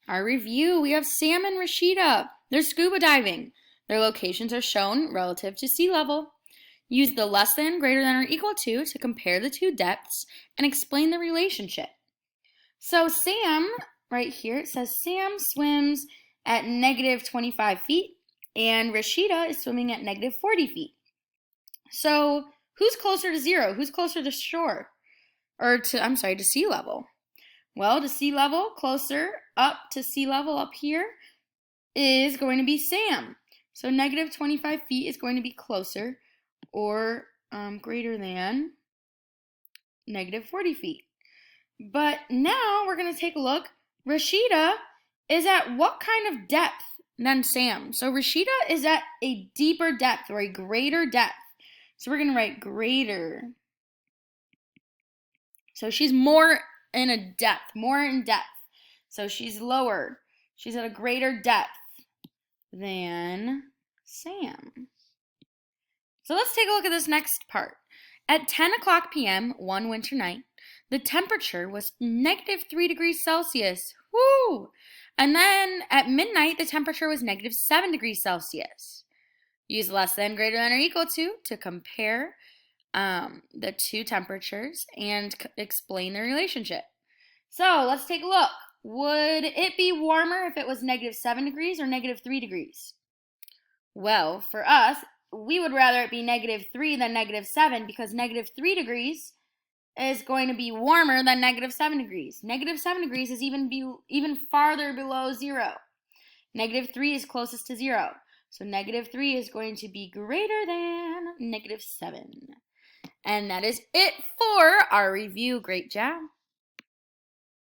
Our review, we have Sam and Rashida. They're scuba diving. Their locations are shown relative to sea level. Use the less than, greater than, or equal to compare the two depths and explain the relationship. So Sam, right here, it says Sam swims at negative 25 feet and Rashida is swimming at negative 40 feet. So who's closer to zero? Who's closer to shore? To sea level. Well, to sea level, closer up to sea level up here is going to be Sam. So negative 25 feet is going to be closer or greater than negative 40 feet. But now we're going to take a look. Rashida is at what kind of depth than Sam? So Rashida is at a deeper depth or a greater depth. So we're going to write greater. So she's more in depth. So she's lower. She's at a greater depth than Sam. So let's take a look at this next part. At 10 o'clock p.m. one winter night, the temperature was negative 3 degrees Celsius. Woo! And then at midnight, the temperature was negative 7 degrees Celsius. Use less than, greater than, or equal to compare the two temperatures and explain the relationship. So let's take a look. Would it be warmer if it was negative 7 degrees or negative 3 degrees? Well, for us, we would rather it be negative 3 than negative 7 because negative 3 degrees is going to be warmer than negative 7 degrees. Negative 7 degrees is even farther below zero. Negative 3 is closest to zero. So negative 3 is going to be greater than negative 7. And that is it for our review. Great job.